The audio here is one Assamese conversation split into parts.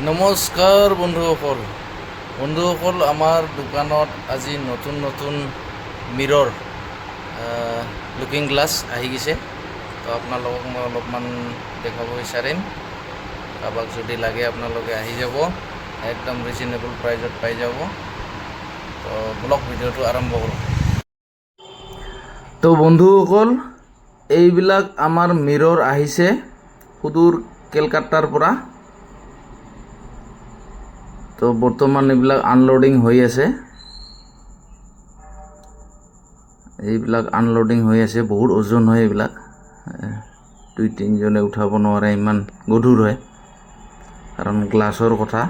নমস্কাৰ বন্ধুসকল আমাৰ দোকানত আজি নতুন মিৰৰ লুকিং গ্লাছ আহি গৈছে। তো আপোনালোকক মই অলপমান দেখাব বিচাৰিম। কাৰোবাক যদি লাগে আপোনালোকে আহি যাব, একদম ৰিজনেবল প্ৰাইজত পাই যাব। তো ব্লগ ভিডিঅ'টো আৰম্ভ কৰোঁ। তো বন্ধুসকল, এইবিলাক আমাৰ মিৰৰ আহিছে সুদূৰ কেলকাতাৰ পৰা। তো বৰ্তমান এইবিলাক আনলোডিং হৈ আছে। বহুত ওজন হয় এইবিলাক, 2-3জনে উঠাব নোৱাৰে, ইমান গধুৰ হয়। কাৰণ গ্লাছৰ কথা,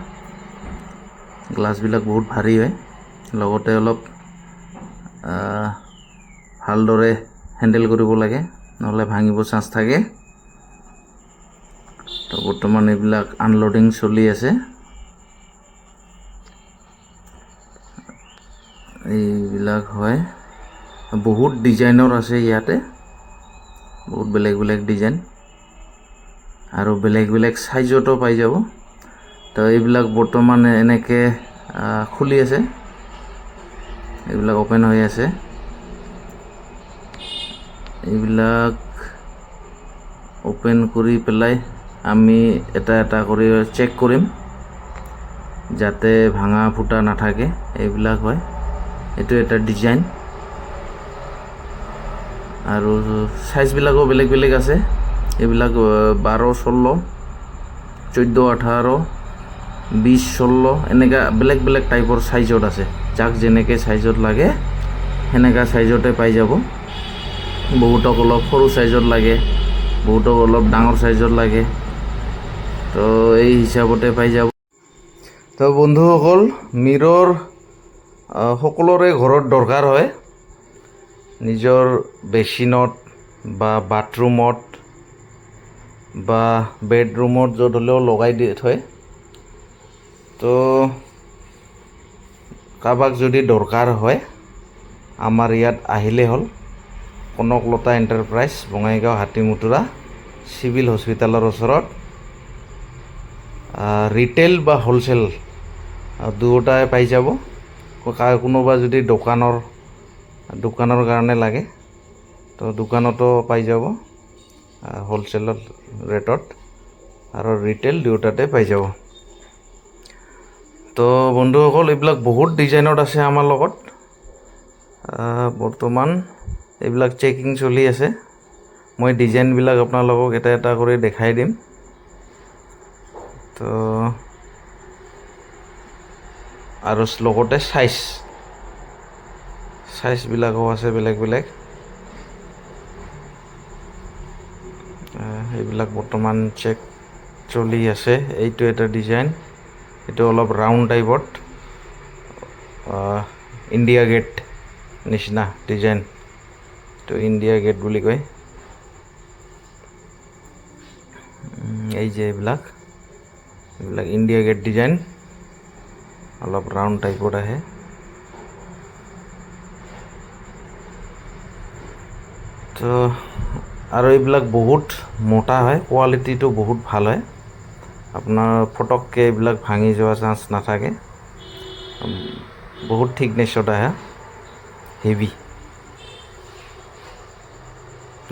গ্লাছবিলাক বহুত ভাৰী হয়। লগতে অলপ ভালদৰে হেণ্ডেল কৰিব লাগে, নহ'লে ভাঙিব চান্স থাকে। তো বৰ্তমান এইবিলাক আনলোডিং চলি আছে। এইবিলাক হয়, বহুত ডিজাইনৰ আছে ইয়াতে, বহুত বেলেগ ডিজাইন আৰু বেলেগ সাইজতো পাই যাব। তো এইবিলাক বৰ্তমান এনেকৈ খুলি আছে, এইবিলাক ওপেন হৈ আছে। এইবিলাক ওপেন কৰি পেলাই আমি এটা কৰি চেক কৰিম, যাতে ভাঙা ফুটা নাথাকে। এইবিলাক হয়, এইটো এটা ডিজাইন আৰু সাইজবিলাকো বেলেগ আছে। এইবিলাক 12, 16, 14, 18, 20, 16 এনেকা বেলেগ টাইপৰ সাইজত আছে। যাক যেনেকৈ সাইজত লাগে সেনেকা সাইজতে পাই যাব। বহুতক অলপ সৰু সাইজত লাগে, বহুতক অলপ ডাঙৰ সাইজত লাগে। তো এই হিচাপতে পাই যাব। তো বন্ধুসকল, মিৰৰ সকলোৰে ঘৰত দৰকাৰ হয়। নিজৰ বেচিনত বা বাথৰুমত বা বেডৰুমত য'ত হ'লেও লগাই দি থয়। তো কাৰোবাক যদি দৰকাৰ হয়, আমাৰ ইয়াত আহিলে হ'ল। কনকলতা এণ্টাৰপ্ৰাইজ, বঙাইগাঁও হাতীমুতুৰা চিভিল হস্পিটেলৰ ওচৰত। ৰিটেইল বা হোলচেল দুয়োটাই পাই যাব। কোনোবা যদি দোকানৰ কাৰণে লাগে, তো দোকানতো পাই যাব হোলচেলৰ ৰেটত, আৰু ৰিটেইল দুয়োটাতে পাই যাব। তো বন্ধুসকল, এইবিলাক বহুত ডিজাইনত আছে আমাৰ লগত। বৰ্তমান এইবিলাক চেকিং চলি আছে। মই ডিজাইনবিলাক আপোনালোকক এটা কৰি দেখাই দিম। তো আৰু লগতে সাইজবিলাকো আছে বেলেগ। এইবিলাক বৰ্তমান চেক চলি আছে। এইটো এটা ডিজাইন, এইটো অলপ ৰাউণ্ড টাইপত, ইণ্ডিয়া গেট নিচিনা ডিজাইন। তো ইণ্ডিয়া গেট বুলি কয়। এই যে এইবিলাক ইণ্ডিয়া গেট ডিজাইন, অলপ ৰাউণ্ড টাইপত আহে। তো আৰু এইবিলাক বহুত মোটা হয়, কোৱালিটিটো বহুত ভাল হয়। আপোনাৰ ফটককৈ এইবিলাক ভাঙি যোৱা চান্স নাথাকে। বহুত থিকনেছত আহে, হেভি।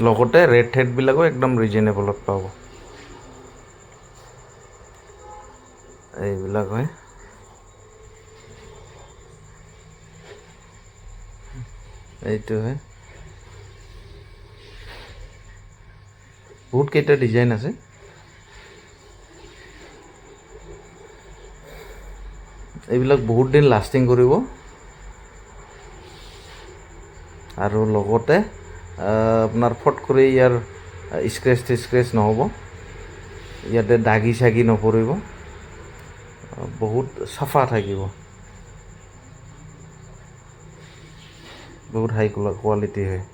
লগতে ৰেটবিলাকো একদম ৰিজনেবলত পাব। এইবিলাক হয়, এইটো হয়। বহুত কেইটা ডিজাইন আছে। এইবিলাক বহুত দিন লাষ্টিং কৰিব, আৰু লগতে আপোনাৰ ফট কৰি ইয়াৰ স্ক্ৰেচ নহ'ব, ইয়াতে দাগি চাগি নপৰিব, বহুত চাফা থাকিব, বহুত হাই কোৱালিটি হয়।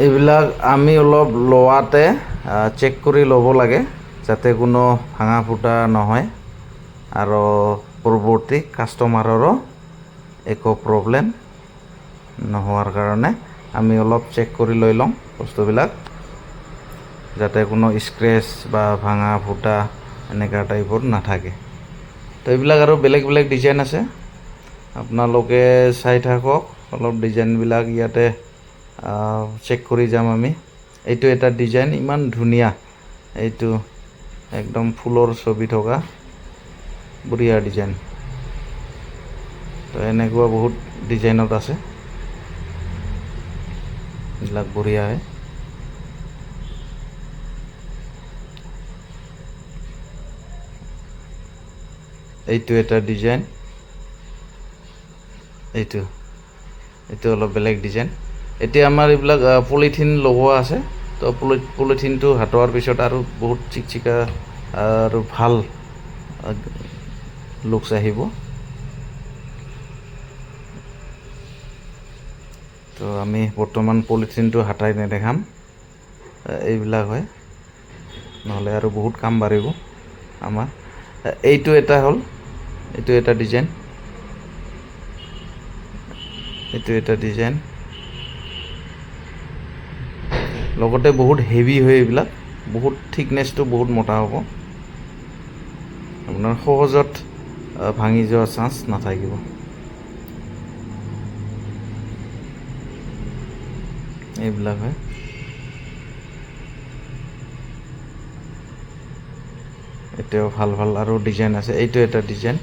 এইবিলাক আমি অলপ লোৱাতে চেক কৰি ল'ব লাগে, যাতে কোনো ভাঙা ফুটা নহয়, আৰু পৰৱৰ্তী কাষ্টমাৰৰো একো প্ৰব্লেম নোহোৱাৰ কাৰণে আমি অলপ চেক কৰি লৈ লওঁ বস্তুবিলাক, যাতে কোনো স্ক্ৰেচ বা ভাঙা ফুটা এনেকুৱা টাইপৰ নাথাকে। তো এইবিলাক আৰু বেলেগ বেলেগ ডিজাইন আছে, আপোনালোকে চাই থাকক। অলপ ডিজাইনবিলাক ইয়াতে চেক কৰি যাম আমি। এইটো এটা ডিজাইন, ইমান ধুনীয়া, এইটো একদম ফুলৰ ছবি থকা বঢ়িয়া ডিজাইন। তো এনেকুৱা বহুত ডিজাইনত আছে, এইবিলাক বঢ়িয়া হয়। এইটো এটা ডিজাইন, এইটো অলপ বেলেগ ডিজাইন। এতিয়া আমাৰ এইবিলাক পলিথিন লগোৱা আছে, তো পলিথিনটো হাতোৱাৰ পিছত আৰু বহুত চিকচিকা আৰু ভাল লুকছ আহিব। তো আমি বৰ্তমান পলিথিনটো হাতাই নেদেখাম, এইবিলাক হয়, নহ'লে আৰু বহুত কাম বাঢ়িব আমাৰ। এইটো এটা হ'ল, এইটো এটা ডিজাইন, এইটো এটা ডিজাইন। লগতে বহুত হেভি হয় এইবিলাক, বহুত থিকনেছটো বহুত মোটা হ'ব, আপোনাৰ সহজত ভাঙি যোৱাৰ চান্স নাথাকিব। এইবিলাক হয়। এতিয়াও ভাল ভাল আৰু ডিজাইন আছে। এইটো এটা ডিজাইন,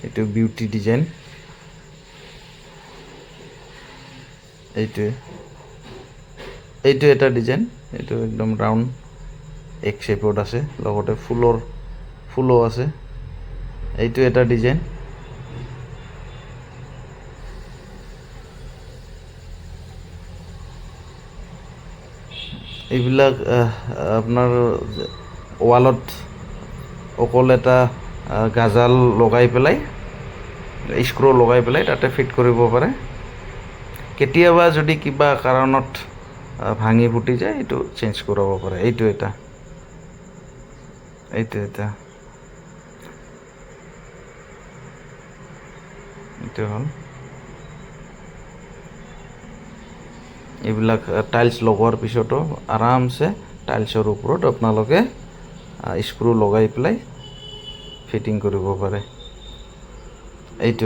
এইটো বিউটি ডিজাইন। এইটো এটা ডিজাইন, এইটো একদম ৰাউণ্ড এক শেপত আছে, লগতে ফুলো আছে। এইটো এটা ডিজাইন, এইবিলাক আপোনাৰ ৱালত অকল এটা গাজাল লগাই পেলাই, স্ক্ৰু লগাই পেলাই তাতে ফিট কৰিব পাৰে। কেতিয়াবা যদি কিবা কাৰণত ভাঙি ফুটি যায়, এইটো চেঞ্জ কৰাব পাৰে। এইটো এটা এইটো হ'ল। এইবিলাক টাইলছ লগোৱাৰ পিছতো আৰামছে টাইলছৰ ওপৰত আপোনালোকে স্ক্ৰু লগাই পেলাই ফিটিং কৰিব পাৰে। এইটো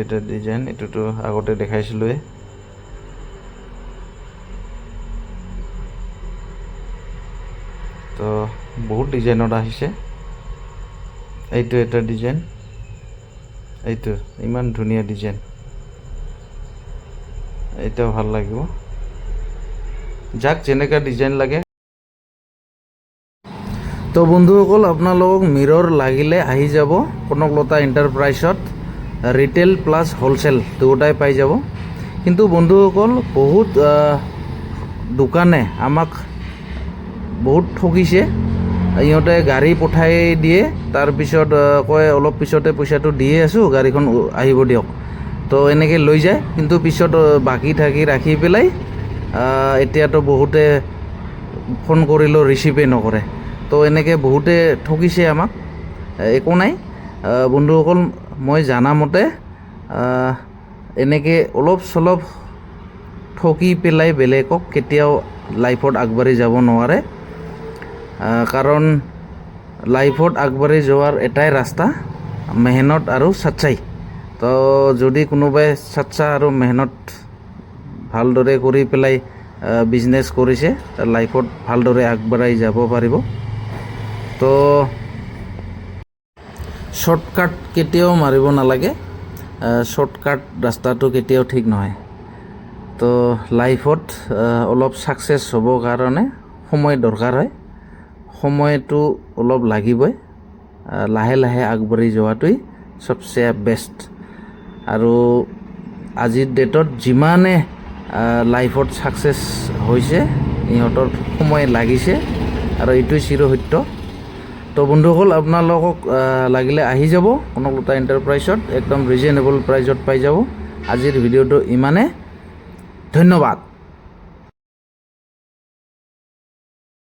এটা ডিজাইন, এইটোতো আগতে দেখাইছিলোঁৱে। তো বহুত ডিজাইনত আহিছে। এইটো এটা ডিজাইন, এইটো ইমান ধুনীয়া ডিজাইন, এইটাও ভাল লাগিব, যাক যেনেকুৱা ডিজাইন লাগে। তো বন্ধুসকল, আপোনালোকক মিৰৰ লাগিলে আহি যাব কনকলতা এণ্টাৰপ্ৰাইজত, ৰিটেইল প্লাছ হোলচেল দুয়োটাই পাই যাব। কিন্তু বন্ধুসকল, বহুত দোকানে আমাক বহুত ঠগিছে। ইহঁতে গাড়ী পঠাই দিয়ে, তাৰপিছত কয় অলপ পিছতে পইচাটো দিয়ে আছোঁ, গাড়ীখন আহিব দিয়ক। তো এনেকৈ লৈ যায়, কিন্তু পিছত বাকী থাকি ৰাখি পেলাই এতিয়াতো বহুতে ফোন কৰিলেও ৰিচিভেই নকৰে। তো এনেকৈ বহুতে ঠগিছে আমাক। একো নাই বন্ধুসকল, মই জানামতে এনেকৈ অলপ চলপ ঠগি পেলাই বেলেগক কেতিয়াও লাইফত আগবাঢ়ি যাব নোৱাৰে। কাৰণ লাইফত আগবাঢ়ি যোৱাৰ এটাই ৰাস্তা, মেহনত আৰু সচ্চাই। তো যদি কোনোবাই সচ্চা আৰু মেহনত ভালদৰে কৰি পেলাই বিজনেছ কৰিছে, লাইফত ভালদৰে আগবাঢ়ি যাব পাৰিব। তো শ্বৰ্টকাট কেতিয়াও মাৰিব নালাগে, শ্বৰ্টকাট ৰাস্তাটো কেতিয়াও ঠিক নহয়। তো লাইফত অলপ ছাকচেছ হ'বৰ কাৰণে সময় দৰকাৰ হয়, সময়টো অলপ লাগিবই। লাহে লাহে আগবাঢ়ি যোৱাটোৱেই চবচে বেষ্ট। আৰু আজিৰ ডেটত যিমানে লাইফত ছাকচেছ হৈছে, ইহঁতৰ সময় লাগিছে, আৰু এইটোৱে চিৰসত্য। তো বন্ধুসকল, আপোনালোকক লাগিলে আহি যাব কনকলতা এণ্টাৰপ্ৰাইজত, একদম ৰিজনেবল প্ৰাইজত পাই যাব। আজিৰ ভিডিঅ'টো ইমানে, ধন্যবাদ।